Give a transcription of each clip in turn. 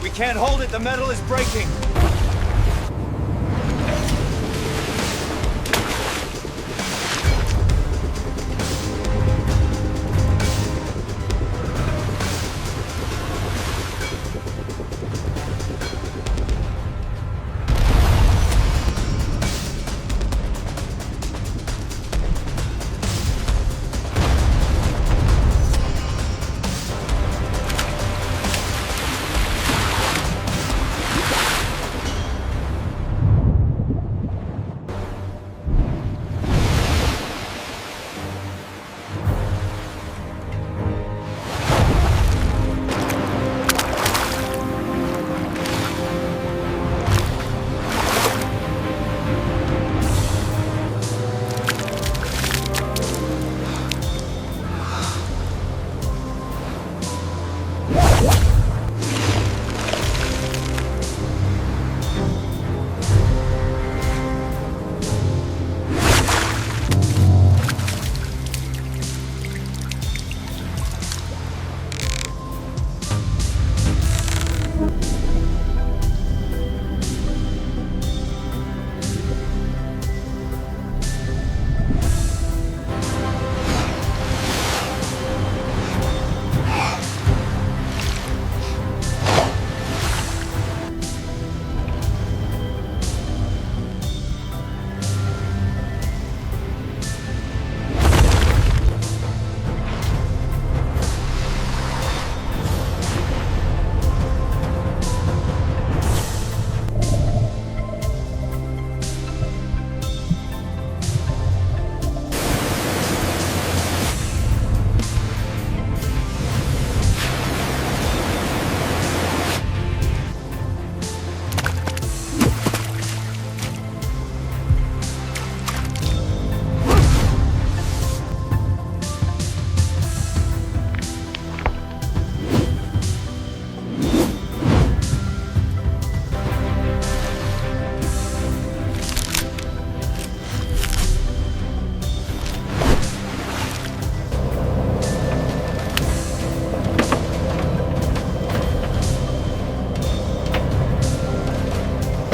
We can't hold it, the metal is breaking.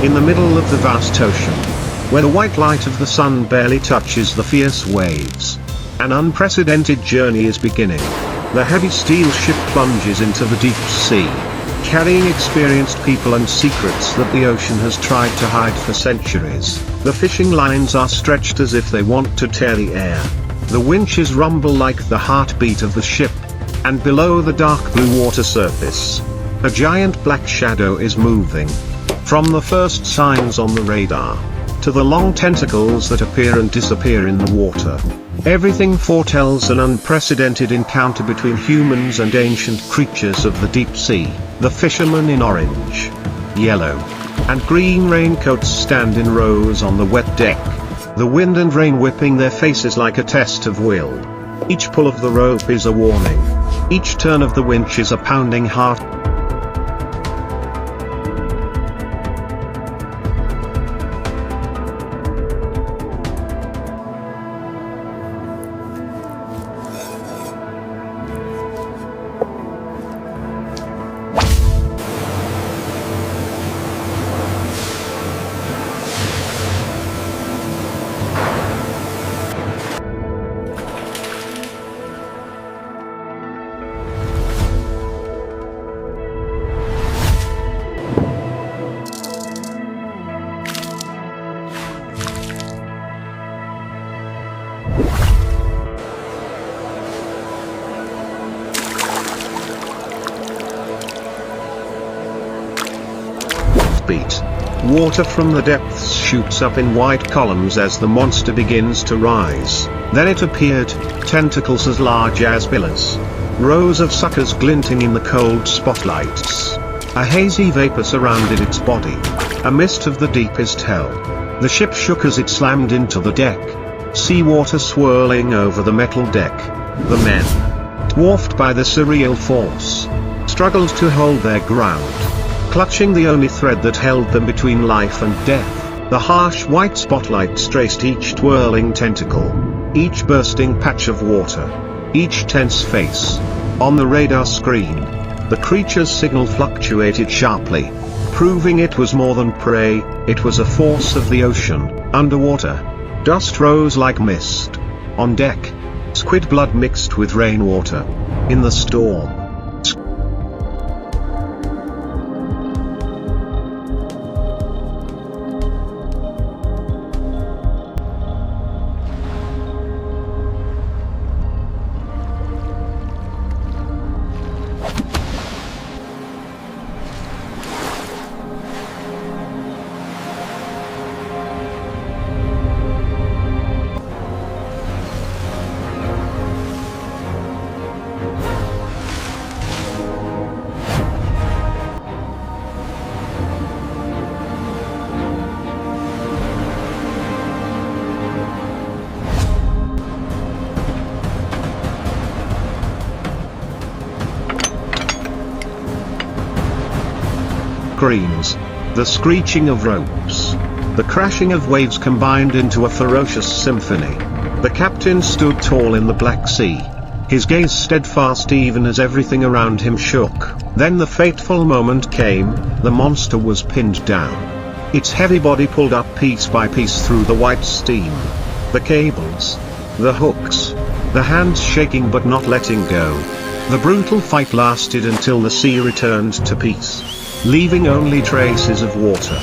In the middle of the vast ocean, where the white light of the sun barely touches the fierce waves, an unprecedented journey is beginning. The heavy steel ship plunges into the deep sea, carrying experienced people and secrets that the ocean has tried to hide for centuries. The fishing lines are stretched as if they want to tear the air. The winches rumble like the heartbeat of the ship, and below the dark blue water surface, a giant black shadow is moving. From the first signs on the radar, to the long tentacles that appear and disappear in the water, everything foretells an unprecedented encounter between humans and ancient creatures of the deep sea. The fishermen in orange, yellow, and green raincoats stand in rows on the wet deck, the wind and rain whipping their faces like a test of will. Each pull of the rope is a warning. Each turn of the winch is a pounding heart. Beat. Water from the depths shoots up in white columns as the monster begins to rise. Then it appeared, tentacles as large as pillars. Rows of suckers glinting in the cold spotlights. A hazy vapor surrounded its body. A mist of the deepest hell. The ship shook as it slammed into the deck. Seawater swirling over the metal deck. The men, dwarfed by the surreal force, struggled to hold their ground, clutching the only thread that held them between life and death. The harsh white spotlights traced each twirling tentacle, each bursting patch of water, each tense face. On the radar screen, The creature's signal fluctuated sharply, proving it was more than prey, it was a force of the ocean. Underwater, dust rose like mist. On deck, squid blood mixed with rainwater. In the storm, screams, the screeching of ropes, the crashing of waves combined into a ferocious symphony. The captain stood tall in the Black Sea, his gaze steadfast even as everything around him shook. Then the fateful moment came, the monster was pinned down. Its heavy body pulled up piece by piece through the white steam. The cables, the hooks, the hands shaking but not letting go. The brutal fight lasted until the sea returned to peace, leaving only traces of water,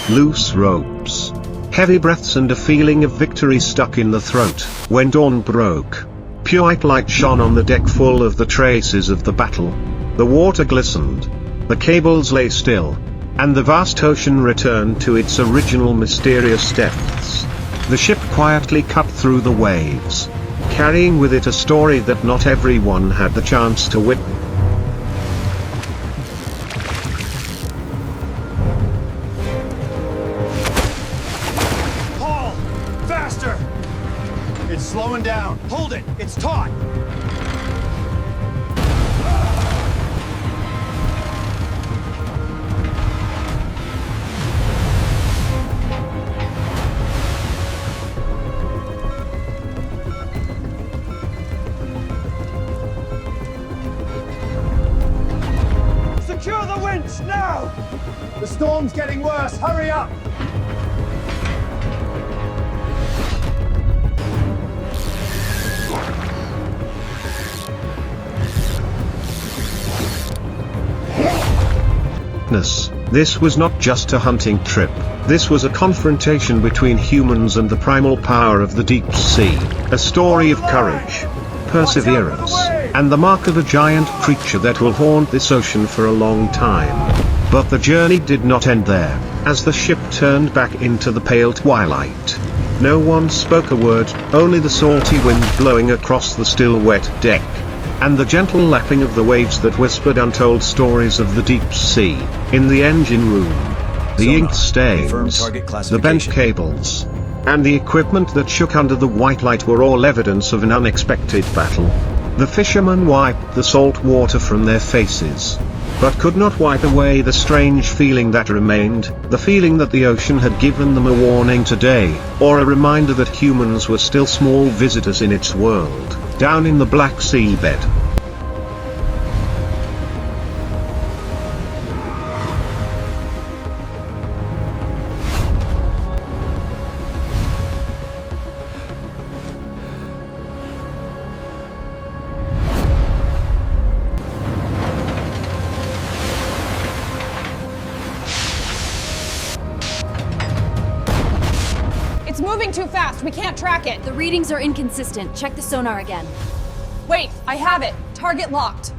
loose ropes, heavy breaths and a feeling of victory stuck in the throat. When dawn broke, pure white light shone on the deck full of the traces of the battle. The water glistened, the cables lay still, and the vast ocean returned to its original mysterious depths. The ship quietly cut through the waves, carrying with it a story that not everyone had the chance to witness. It's slowing down. Hold it! It's taut! Secure the winch, now! The storm's getting worse, hurry up! This was not just a hunting trip, this was a confrontation between humans and the primal power of the deep sea, a story of courage, perseverance, and the mark of a giant creature that will haunt this ocean for a long time. But the journey did not end there, as the ship turned back into the pale twilight. No one spoke a word, only the salty wind blowing across the still wet deck, and the gentle lapping of the waves that whispered untold stories of the deep sea. In the engine room, the ink stains, the bent cables, and the equipment that shook under the white light were all evidence of an unexpected battle. The fishermen wiped the salt water from their faces, but could not wipe away the strange feeling that remained, the feeling that the ocean had given them a warning today, or a reminder that humans were still small visitors in its world, down in the Black Sea bed. It's moving too fast. We can't track it. The readings are inconsistent. Check the sonar again. Wait, I have it. Target locked.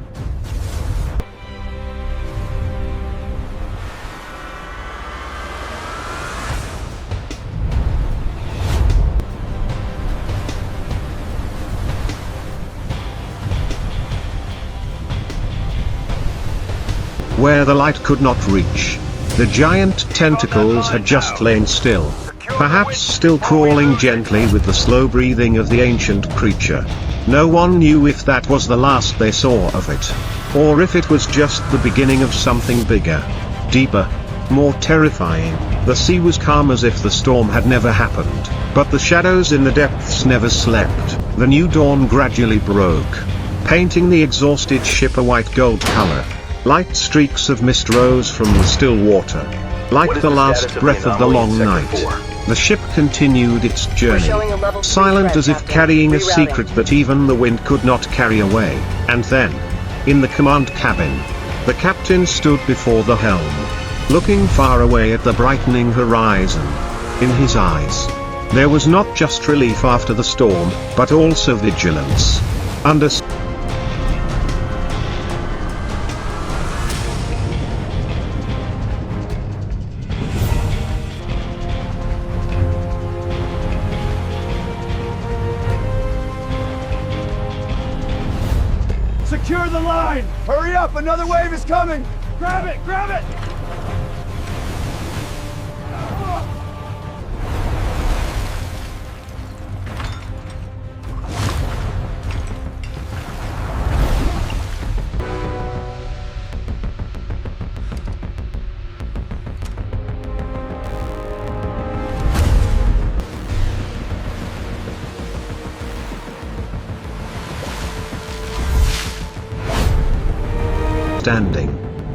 Where the light could not reach, the giant tentacles had just lain still, perhaps still crawling gently with the slow breathing of the ancient creature. No one knew if that was the last they saw of it, or if it was just the beginning of something bigger, deeper, more terrifying. The sea was calm as if the storm had never happened, but the shadows in the depths never slept. The new dawn gradually broke, painting the exhausted ship a white gold color. Light streaks of mist rose from the still water. Like the last breath of the long night, the ship continued its journey, silent as if carrying a secret that even the wind could not carry away. And then, in the command cabin, the captain stood before the helm, looking far away at the brightening horizon. In his eyes, there was not just relief after the storm, but also vigilance. Secure the line! Hurry up, another wave is coming! Grab it, grab it! Understanding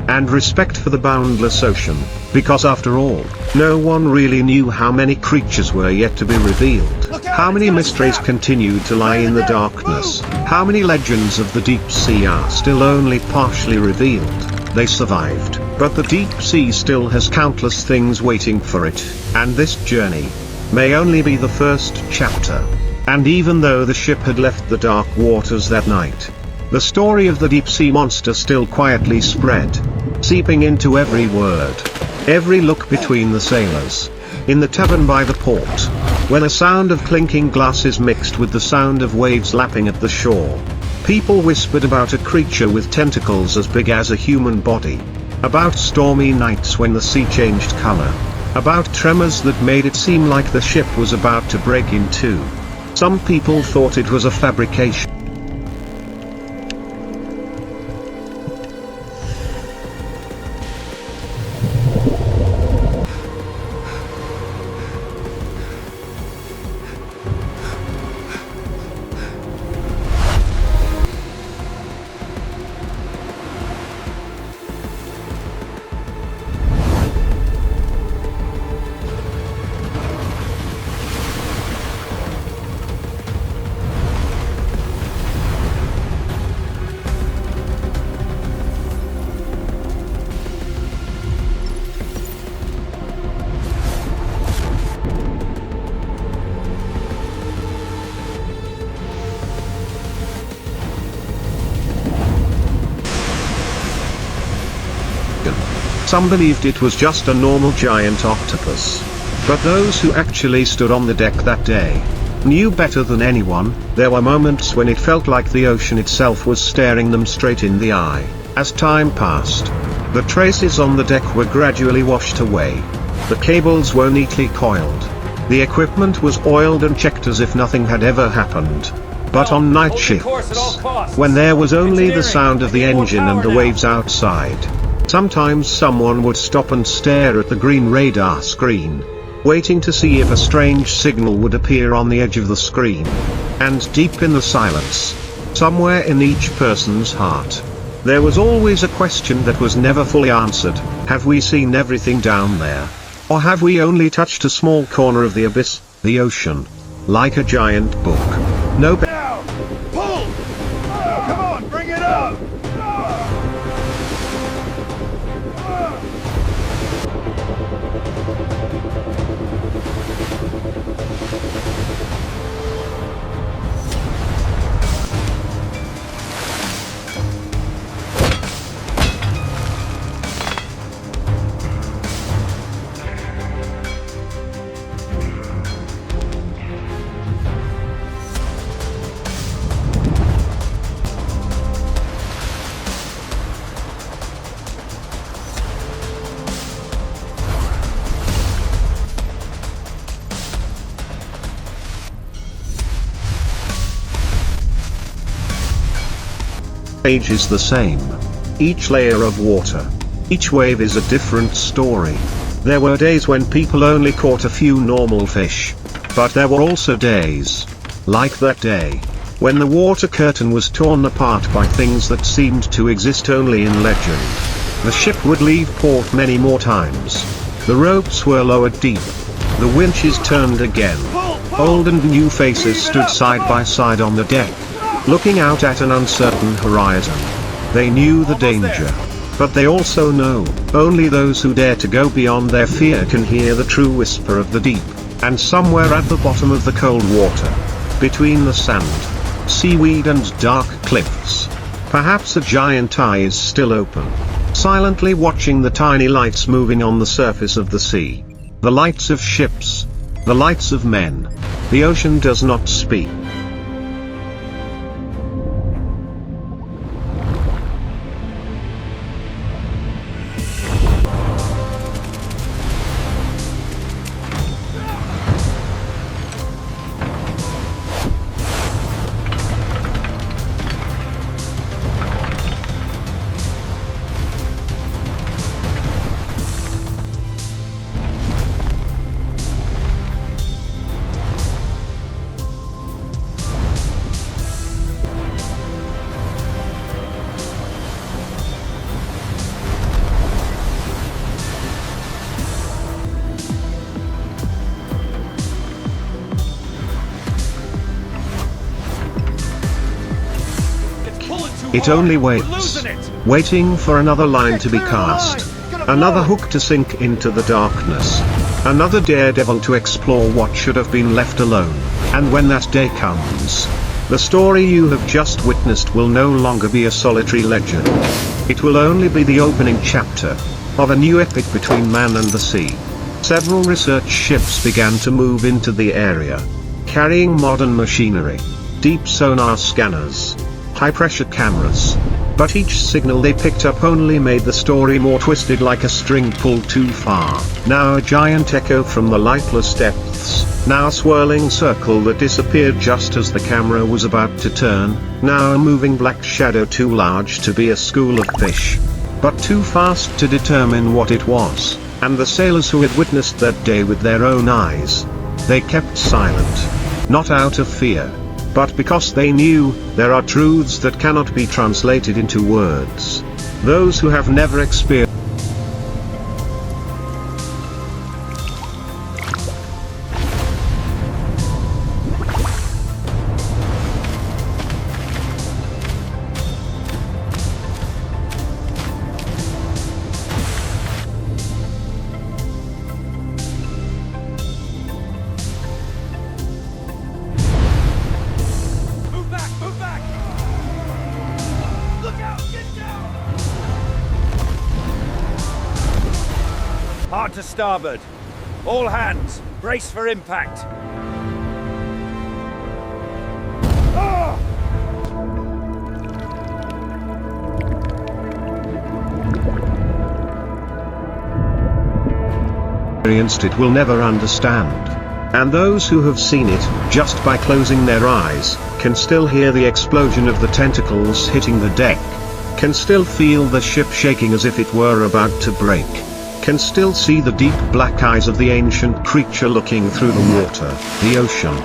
and respect for the boundless ocean, because after all, no one really knew how many creatures were yet to be revealed, how many mysteries continued to lie in the darkness, how many legends of the deep sea are still only partially revealed. They survived, but the deep sea still has countless things waiting for it, and this journey may only be the first chapter. And even though the ship had left the dark waters that night, the story of the deep-sea monster still quietly spread, seeping into every word, every look between the sailors, in the tavern by the port, when a sound of clinking glasses mixed with the sound of waves lapping at the shore. People whispered about a creature with tentacles as big as a human body, about stormy nights when the sea changed color, about tremors that made it seem like the ship was about to break in two. Some people thought it was a fabrication. Some believed it was just a normal giant octopus. But those who actually stood on the deck that day knew better than anyone. There were moments when it felt like the ocean itself was staring them straight in the eye. As time passed, the traces on the deck were gradually washed away. The cables were neatly coiled. The equipment was oiled and checked as if nothing had ever happened. But on night shifts, when there was only the sound of the engine and the waves outside, sometimes someone would stop and stare at the green radar screen, waiting to see if a strange signal would appear on the edge of the screen. And deep in the silence, somewhere in each person's heart, there was always a question that was never fully answered. Have we seen everything down there? Or have we only touched a small corner of the abyss, the ocean? Like a giant book. No. Now! Pull! Come on, bring it up! Age is the same. Each layer of water, each wave is a different story. There were days when people only caught a few normal fish. But there were also days, like that day, when the water curtain was torn apart by things that seemed to exist only in legend. The ship would leave port many more times. The ropes were lowered deep. The winches turned again. Old and new faces stood side by side on the deck, looking out at an uncertain horizon. They knew the danger. But they also know, only those who dare to go beyond their fear can hear the true whisper of the deep, and somewhere at the bottom of the cold water, between the sand, seaweed and dark cliffs, perhaps a giant eye is still open, silently watching the tiny lights moving on the surface of the sea. The lights of ships, the lights of men. The ocean does not speak. It only waits, waiting for another line to be cast, another hook to sink into the darkness, another daredevil to explore what should have been left alone. And when that day comes, the story you have just witnessed will no longer be a solitary legend. It will only be the opening chapter of a new epic between man and the sea. Several research ships began to move into the area, carrying modern machinery, deep sonar scanners, high-pressure cameras, but each signal they picked up only made the story more twisted, like a string pulled too far. Now a giant echo from the lightless depths, now a swirling circle that disappeared just as the camera was about to turn, now a moving black shadow too large to be a school of fish, but too fast to determine what it was. And the sailors who had witnessed that day with their own eyes, they kept silent, not out of fear, but because they knew, there are truths that cannot be translated into words. Those who have never experienced Hard to starboard. All hands, brace for impact. It will never understand. And those who have seen it, just by closing their eyes, can still hear the explosion of the tentacles hitting the deck, can still feel the ship shaking as if it were about to break, can still see the deep black eyes of the ancient creature looking through the water. The ocean,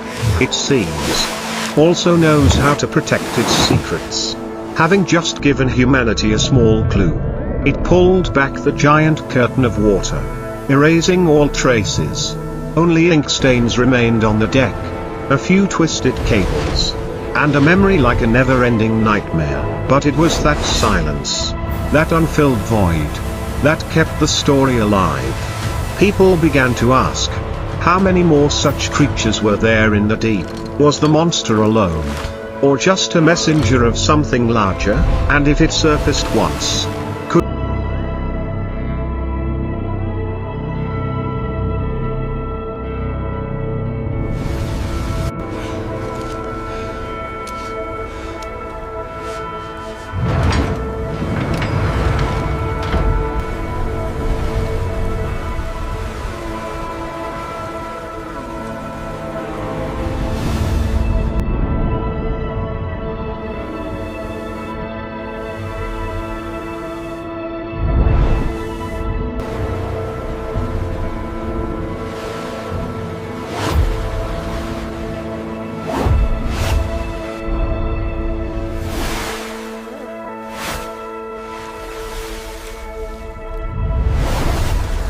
it seems, also knows how to protect its secrets. Having just given humanity a small clue, it pulled back the giant curtain of water, erasing all traces. Only ink stains remained on the deck, a few twisted cables, and a memory like a never-ending nightmare. But it was that silence, that unfilled void, that kept the story alive. People began to ask, how many more such creatures were there in the deep? Was the monster alone, or just a messenger of something larger? And if it surfaced once, could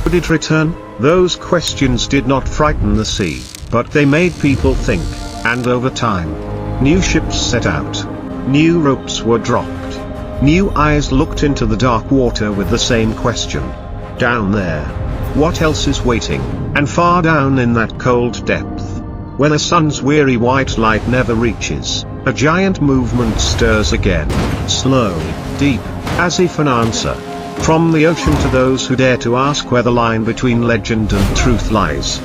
Would it return? Those questions did not frighten the sea, but they made people think, and over time, new ships set out. New ropes were dropped. New eyes looked into the dark water with the same question. Down there, what else is waiting? And far down in that cold depth, where the sun's weary white light never reaches, a giant movement stirs again, slow, deep, as if an answer. From the ocean to those who dare to ask where the line between legend and truth lies.